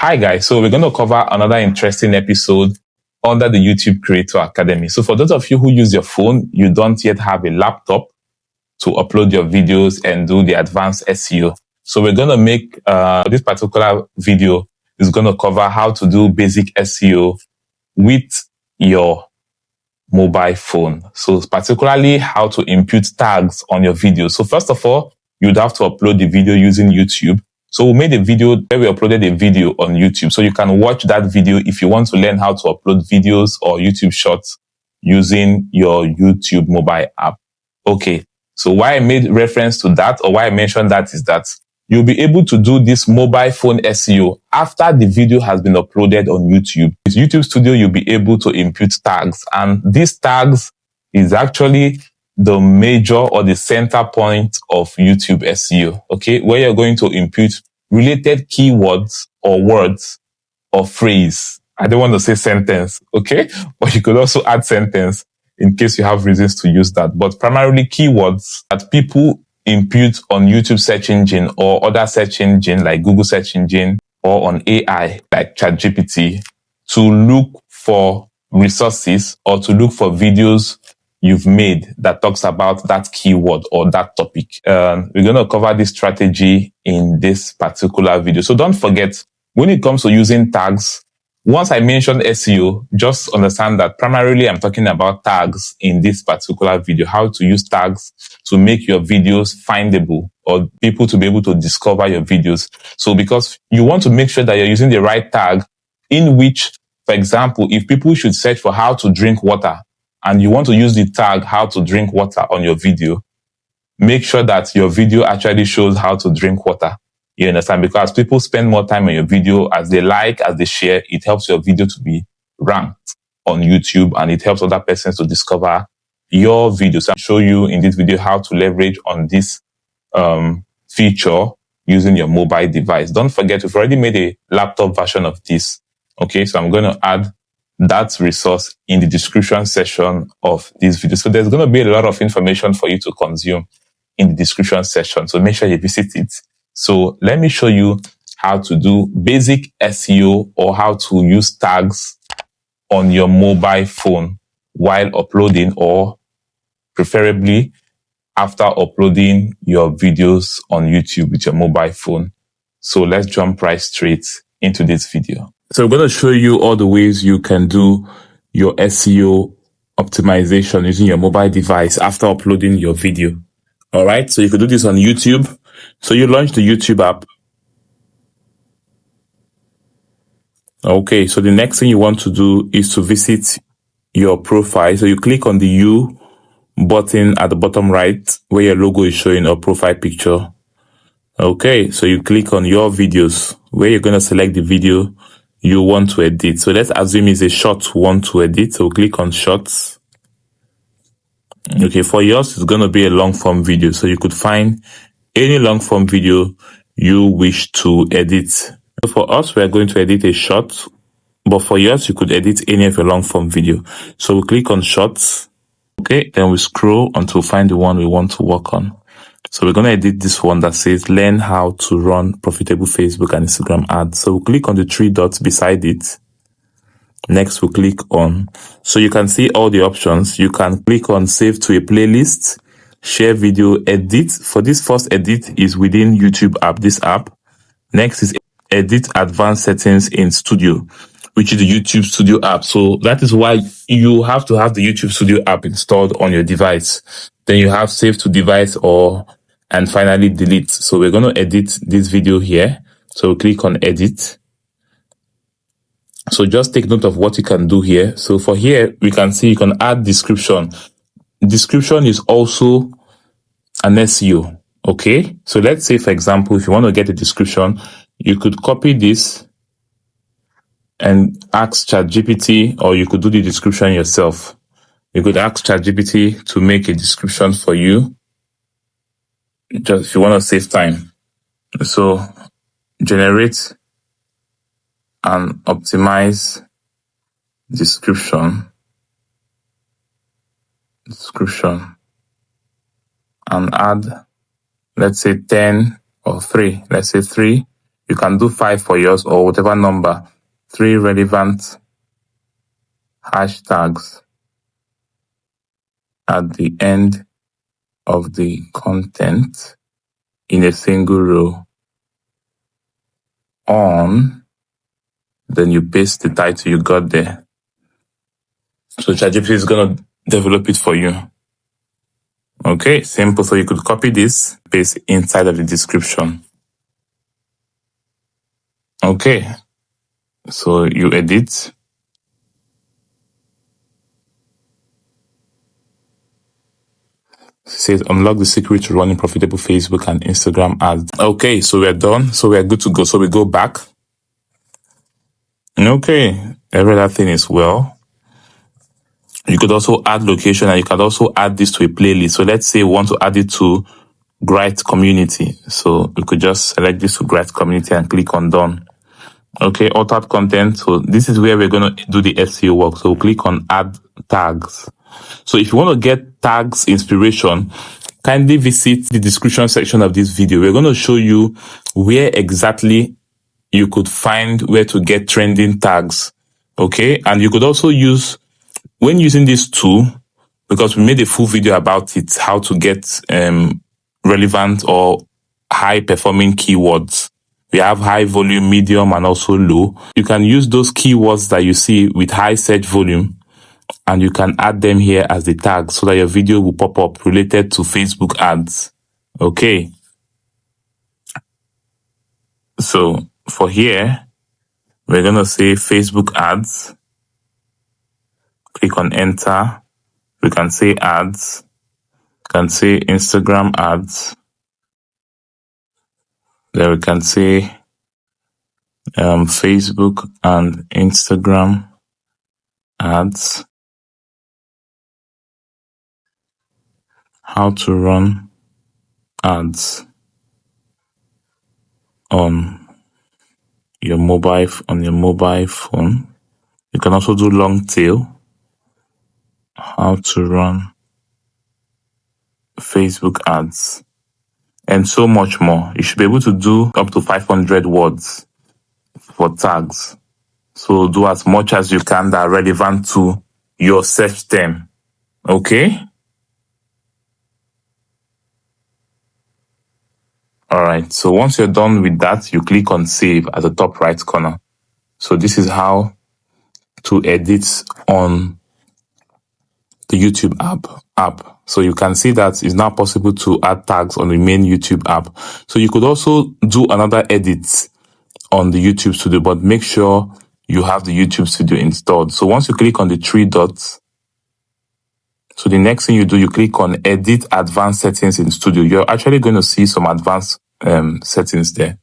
Hi guys, so we're going to cover another interesting episode under the YouTube Creator Academy. So for those of you who use your phone, you don't yet have a laptop to upload your videos and do the advanced SEO. So we're going to make this particular video is going to cover how to do basic SEO with your mobile phone. So particularly how to input tags on your video. So first of all, you'd have to upload the video using YouTube. So we made a video where we uploaded a video on YouTube. So you can watch that video if you want to learn how to upload videos or YouTube shorts using your YouTube mobile app. Okay. So why I made reference to that or why I mentioned that is that you'll be able to do this mobile phone SEO after the video has been uploaded on YouTube. With YouTube Studio, you'll be able to input tags, and these tags is actually the major or the center point of YouTube SEO, okay? Where you're going to input related keywords or words or phrase. I don't want to say sentence, okay? But you could also add sentence in case you have reasons to use that. But primarily keywords that people input on YouTube search engine or other search engine like Google search engine or on AI like ChatGPT to look for resources or to look for videos you've made that talks about that keyword or that topic. We're going to cover this strategy in this particular video. So don't forget, when it comes to using tags, once I mentioned SEO, just understand that primarily I'm talking about tags in this particular video, how to use tags to make your videos findable or people to be able to discover your videos. So because you want to make sure that you're using the right tag in which, for example, if people should search for how to drink water and you want to use the tag how to drink water on your video, make sure that your video actually shows how to drink water. You understand? Because people spend more time on your video as they like, as they share, it helps your video to be ranked on YouTube and it helps other persons to discover your video. So I'll show you in this video how to leverage on this feature using your mobile device. Don't forget, we've already made a laptop version of this. Okay, so I'm going to add that resource in the description section of this video. So there's going to be a lot of information for you to consume in the description section. So make sure you visit it. So let me show you how to do basic SEO or how to use tags on your mobile phone while uploading or preferably after uploading your videos on YouTube with your mobile phone. So let's jump right straight into this video. So I'm going to show you all the ways you can do your SEO optimization using your mobile device after uploading your video. All right. So you could do this on YouTube. So you launch the YouTube app. Okay. So the next thing you want to do is to visit your profile. So you click on the U button at the bottom right where your logo is showing or profile picture. Okay. So you click on your videos where you're going to select the video you want to edit. So let's assume it's a short we want to edit. So click on shorts. Okay. For yours, it's going to be a long form video. So you could find any long form video you wish to edit. So for us, we are going to edit a short, but for yours, you could edit any of your long form video. So we click on shorts. Okay. Then we scroll until we find the one we want to work on. So we're going to edit this one that says learn how to run profitable Facebook and Instagram ads. So we'll click on the three dots beside it. Next, we'll click on. So you can see all the options. You can click on save to a playlist, share video, edit. For this first edit is within YouTube app, this app. Next is edit advanced settings in Studio, which is the YouTube Studio app. So that is why you have to have the YouTube Studio app installed on your device. Then you have save to device and finally delete. So we're going to edit this video here. So we'll click on edit. So just take note of what you can do here. So for here, we can see you can add description. Description is also an SEO. Okay. So let's say, for example, if you want to get a description, you could copy this and ask ChatGPT, or you could do the description yourself. You could ask ChatGPT to make a description for you, just if you want to save time. So generate and optimize description, and add, let's say 10 or 3. Let's say 3. You can do 5 for yours or whatever number. 3 relevant hashtags at the end of the content in a single row on, then you paste the title you got there. So ChatGPT is going to develop it for you. Okay, simple. So you could copy this, paste inside of the description. Okay, so you edit. It says unlock the secret to running profitable Facebook and Instagram ads. Okay, so we're done. So we're good to go. So we go back. Okay, every other thing is well. You could also add location, and you can also add this to a playlist. So let's say we want to add it to Great Community. So we could just select this to Great Community and click on done. Okay, altered content. So this is where we're going to do the SEO work. So we'll click on add tags. So if you want to get tags inspiration, kindly visit the description section of this video. We're going to show you where exactly you could find where to get trending tags. Okay, and you could also use, when using this tool, because we made a full video about it, how to get relevant or high performing keywords. We have high volume, medium, and also low. You can use those keywords that you see with high search volume, and you can add them here as the tag so that your video will pop up related to Facebook ads. Okay. So for here, we're going to say Facebook ads. Click on enter. We can say ads. We can say Instagram ads. Then we can say Facebook and Instagram ads. How to run ads on your mobile phone. You can also do long tail. How to run Facebook ads, and so much more. You should be able to do up to 500 words for tags. So do as much as you can that are relevant to your search term. Okay? Alright, so once you're done with that, you click on save at the top right corner. So this is how to edit on the YouTube app. So you can see that it's now possible to add tags on the main YouTube app. So you could also do another edit on the YouTube Studio, but make sure you have the YouTube Studio installed. So once you click on the 3 dots, so the next thing you do, you click on edit advanced settings in Studio. You're actually going to see some advanced settings there.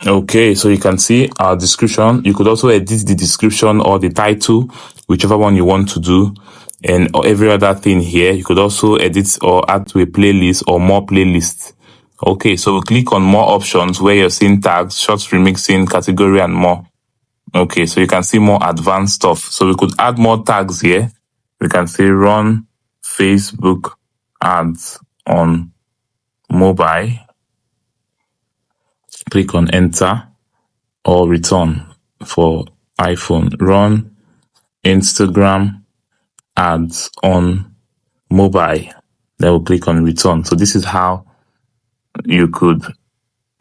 Okay, so you can see our description. You could also edit the description or the title, whichever one you want to do, and every other thing here. You could also edit or add to a playlist or more playlists. Okay, so we click on more options where you're seeing tags, short remixing, category, and more. Okay, so you can see more advanced stuff. So we could add more tags here. We can say run Facebook ads on mobile. Click on enter or return for iPhone. Run Instagram ads on mobile. Then we'll click on return. So this is how you could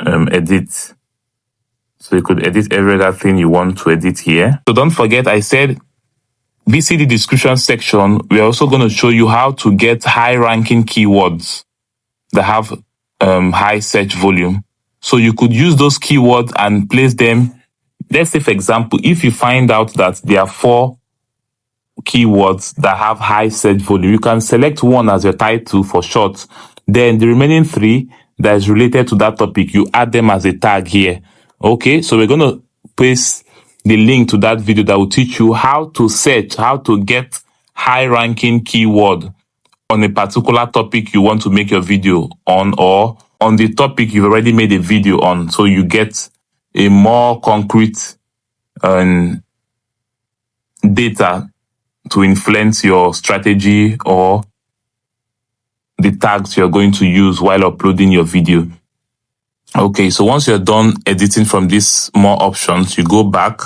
edit. So you could edit every other thing you want to edit here. So don't forget, I said visit the description section. We're also going to show you how to get high ranking keywords that have high search volume. So you could use those keywords and place them. Let's say, for example, if you find out that there are 4 keywords that have high search volume, you can select one as your title for short. Then the remaining 3 that is related to that topic, you add them as a tag here. Okay, so we're going to paste the link to that video that will teach you how to search, how to get high ranking keyword on a particular topic you want to make your video on, or on the topic you've already made a video on, so you get a more concrete data to influence your strategy or the tags you're going to use while uploading your video. Okay, so once you're done editing from these more options, you go back,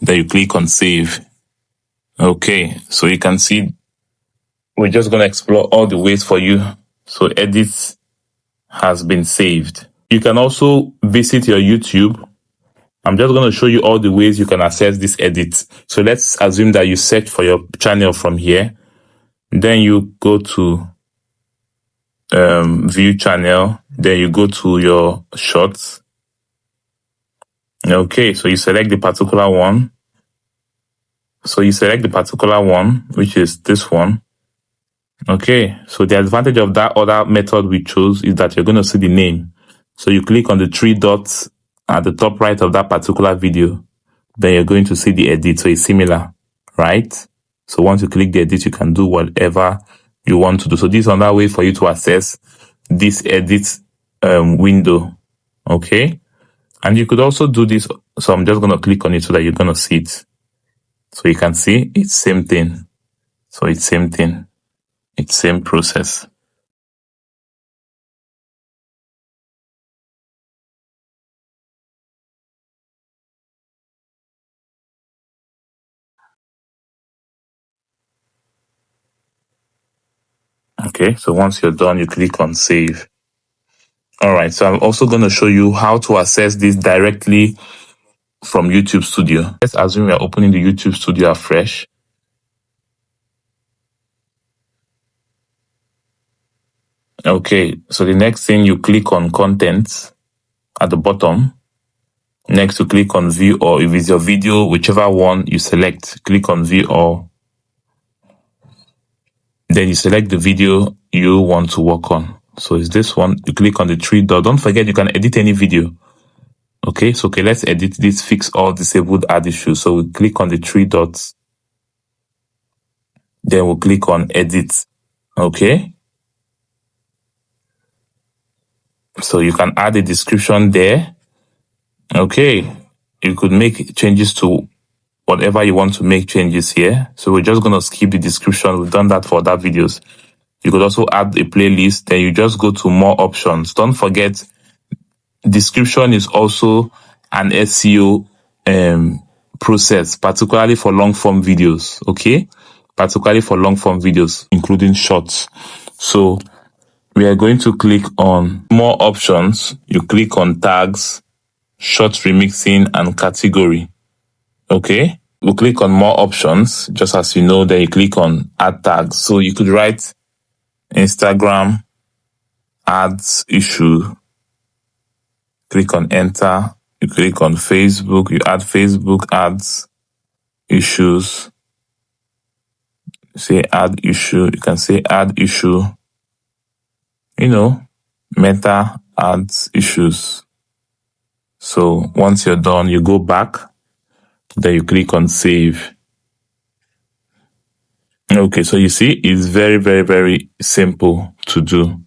then you click on save. Okay, so you can see we're just going to explore all the ways for you. So edit has been saved. You can also visit your YouTube. I'm just going to show you all the ways you can access this edit. So let's assume that you search for your channel from here. Then you go to view channel. Then you go to your shorts. Okay, so you select the particular one. Which is this one. Okay, so the advantage of that other method we chose is that you're going to see the name. So you click on the three dots at the top right of that particular video. Then you're going to see the edit. So it's similar, right? So once you click the edit, you can do whatever you want to do. So this is another way for you to access this edit window. Okay. And you could also do this. So I'm just going to click on it so that you're going to see it. So you can see it's same thing. So it's same thing. It's same process. Okay, so once you're done, you click on save. All right, so I'm also going to show you how to access this directly from YouTube Studio. Let's assume we are opening the YouTube Studio afresh. Okay, so the next thing, you click on content at the bottom. Next, you click on view all. If it's your video, whichever one you select, click on view all. Then you select the video you want to work on. So it's this one. You click on the three dot. Don't forget you can edit any video. Okay, so let's edit this, fix all disabled ad issues. So we click on the three dots. Then we'll click on edit. Okay. So you can add a description there. Okay. You could make changes to whatever you want to make changes here. So we're just going to skip the description. We've done that for other videos. You could also add a playlist. Then you just go to more options. Don't forget, description is also an SEO process, particularly for long form videos. Okay. Particularly for long form videos, including shorts. So we are going to click on more options. You click on tags, short remixing, and category. Okay. We'll click on more options, just as you know, then you click on add tags. So you could write Instagram ads issue. Click on enter. You click on Facebook. You add Facebook ads issues. Say add issue. You can say add issue. Meta ads issues. So once you're done, you go back. Then you click on save. Okay, so you see, it's very, very, very simple to do.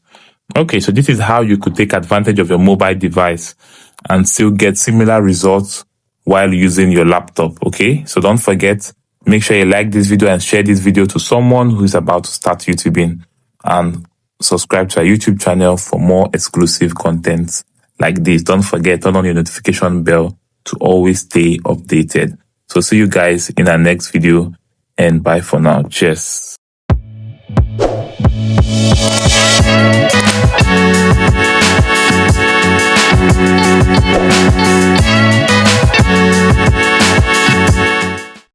Okay, so this is how you could take advantage of your mobile device and still get similar results while using your laptop. Okay, so don't forget, make sure you like this video and share this video to someone who is about to start YouTubing, and subscribe to our YouTube channel for more exclusive content like this. Don't forget, turn on your notification bell to always stay updated. So see you guys in our next video, and bye for now. Cheers.